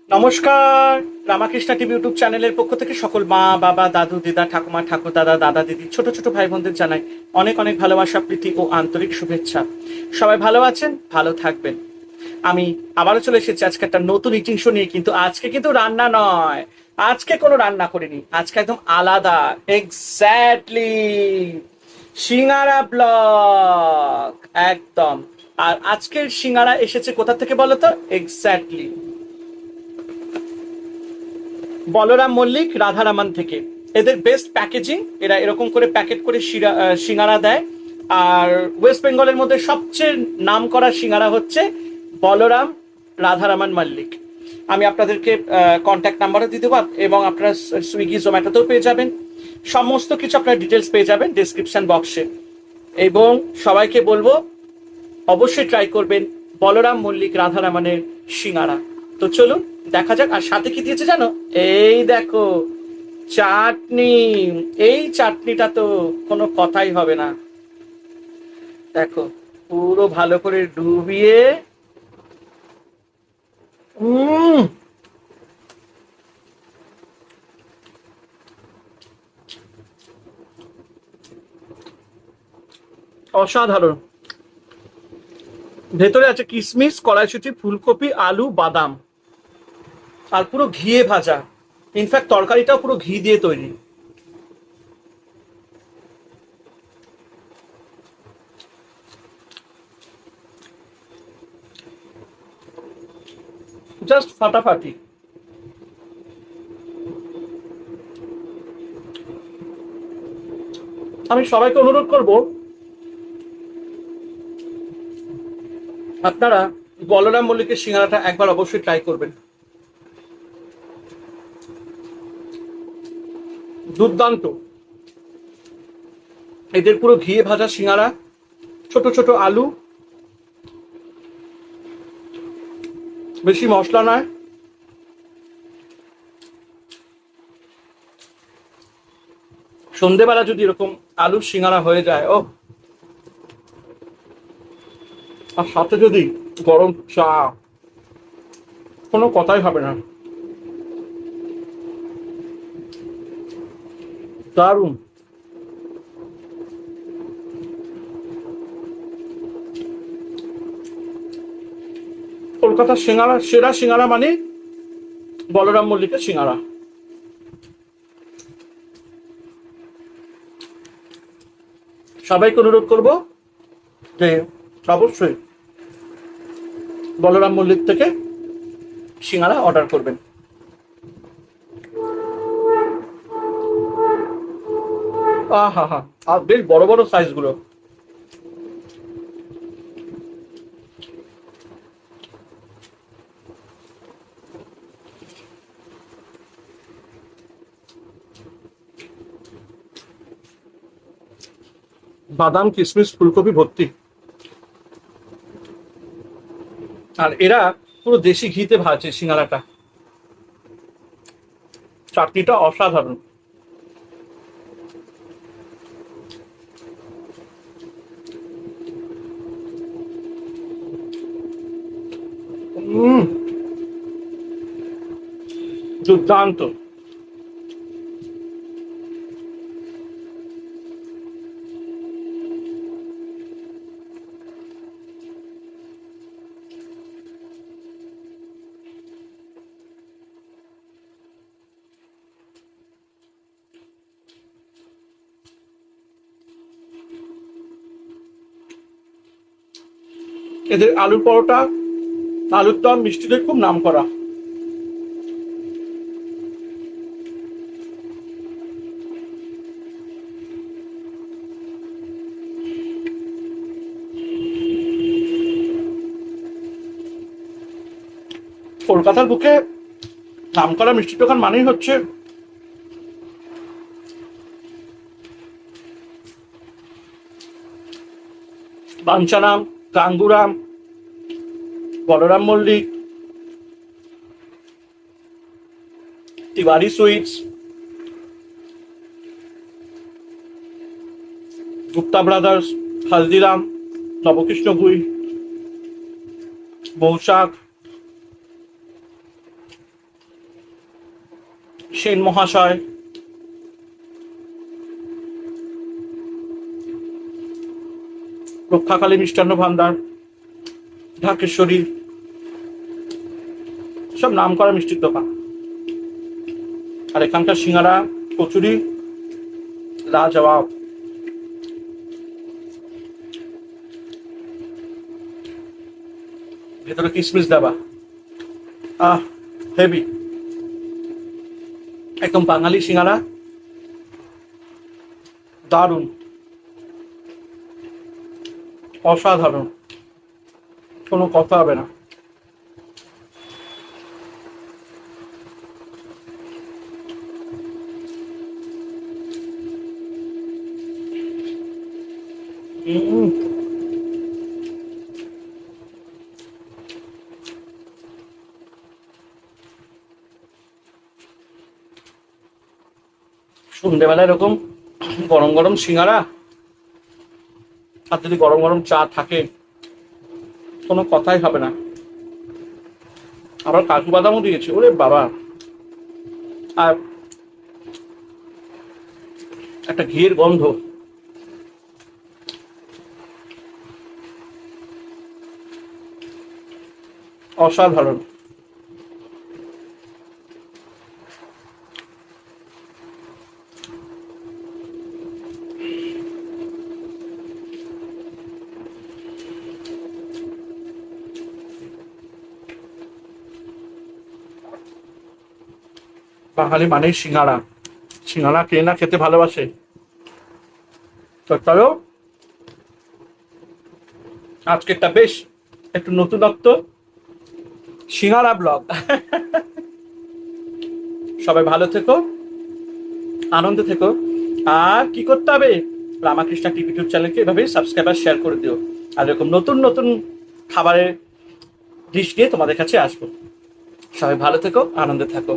নমস্কার। Ramakrishna TV YouTube চ্যানেলের পক্ষ থেকে সকল মা বাবা দাদু দিদা ঠাকুমা ঠাকুর দাদা দাদা দিদি ছোট ছোট ভাই বোনদের জানাই অনেক অনেক ভালোবাসা প্রীতি ও আন্তরিক শুভেচ্ছা। সবাই ভালো আছেন, ভালো থাকবেন। আমি আবারও চলে এসেছি আজকে একটা নতুন ইটিং শো নিয়ে, কিন্তু আজকে কিন্তু রান্না নয়, আজকে কোনো রান্না করিনি, আজকে একদম আলাদা। এক্স্যাক্টলি সিঙ্গারা ব্লগ একদম। আর আজকের সিঙ্গারা এসেছে কোথা থেকে বলো তো? এক্স্যাক্টলি বলরাম মল্লিক রাধারামান থেকে। এদের বেস্ট প্যাকেজিং, এরা এরকম করে প্যাকেট করে সিঙ্গারা দেয়। আর ওয়েস্ট বেঙ্গলের মধ্যে সবচেয়ে নাম করা সিঙ্গারা হচ্ছে বলরাম রাধারামান মল্লিক। আমি আপনাদেরকে কন্ট্যাক্ট নাম্বারও দিয়ে দেবো, এবং আপনারা সুইগি জোম্যাটোতেও পেয়ে যাবেন। সমস্ত কিছু আপনারা ডিটেলস পেয়ে যাবেন ডিসক্রিপশন বক্সে। এবং সবাইকে বলবো অবশ্যই ট্রাই করবেন বলরাম মল্লিক রাধারামানের সিঙ্গারা। তো চলুন দেখা যাক। আর সাথে কি দিয়েছে জানো? এই দেখো চাটনি। এই চাটনিটা তো কোনো কথাই হবে না। দেখো পুরো ভালো করে ডুবিয়ে। উম অসাধারণ। ভেতরে আছে কিশমিশ, কড়াইশুঁটি, ফুলকপি, আলু, বাদাম, আর পুরো ঘিয়ে ভাজা। ইনফ্যাক্ট তরকারিটাও পুরো ঘি দিয়ে তৈরি। জাস্ট ফাটাফাটি। আমি সবাইকে অনুরোধ করব আপনারা বলরাম মল্লিকের সিঙ্গারাটা একবার অবশ্যই ট্রাই করবেন। দুর্দান্ত। এদের পুরো ঘিয়ে ভাজা সিঙ্গারা, ছোট ছোট আলু, বেশি মশলা নয়। সন্ধেবেলা যদি এরকম আলুর সিঙ্গারা হয়ে যায়, ও, আর সাথে যদি গরম চা, কোনো কথাই হবে না। দারুণ। কলকাতার সিঙ্গারা, সেরা সিঙ্গারা মানে বলরাম মল্লিকের সিঙ্গারা। সবাইকে অনুরোধ করব যে অবশ্যই বলরাম মল্লিক থেকে সিঙ্গারা অর্ডার করবেন। আহা হা, আর বেশ বড় বড় সাইজ গুলো। বাদাম, কিশমিশ, ফুলকপি ভর্তি। আর এরা পুরো দেশি ঘিতে ভাজে সিঙ্গারাটা। চাটনিটা অসাধারণ। উম দুর্দান্ত। এদের আলুর পরোটা, আলুর দম, মিষ্টিদের খুব নাম করা। কলকাতার বুকে নাম করা মিষ্টির দোকান মানেই হচ্ছে বাঞ্ছারাম, গাঙ্গুরাম, বলরাম মল্লিক, তিওয়ারি সুইটস, গুপ্তা ব্রাদার্স, হালদিরাম, নবকৃষ্ণ ভুই, মৌচাক, সেন মহাশয়, রক্ষাকালী মিষ্টান্ন ভান্ডার, ঢাকেশ্বরী, সব নাম করা মিষ্টির দোকান। আর এখানকার সিঙ্গারা, কচুরি লাজবাব। ভেতরে কিসমিস দেওয়া, হেভি, একদম বাঙালি সিঙ্গারা, দারুণ, অসাধারণ, কোনো কথা হবে না। সন্ধ্যেবেলা এরকম গরম গরম সিঙ্গারা আর যদি গরম গরম চা থাকে, কোনো কথাই হবে না। আবার কাজু বাদামও দিয়েছে, ওরে বাবা। আর একটা ঘিয়ের গন্ধ, অসাধারণ। বাঙালি মানেই সিঙ্গারা, সিঙ্গারা কে না খেতে ভালোবাসে। তো চলো, আজকেরটা বেশ একটু নতুনত্ব সিঙ্গারা ব্লগ। সবাই ভালো থেকো, আনন্দে থেকো। আর কি করতে হবে, রামাকৃষ্ণ টিভি ইউটিউব চ্যানেলকে এভাবে সাবস্ক্রাইব আর শেয়ার করে দিও। আর এরকম নতুন নতুন খাবারের ডিশ নিয়ে তোমাদের কাছে আসবো। সবাই ভালো থেকো, আনন্দে থাকো।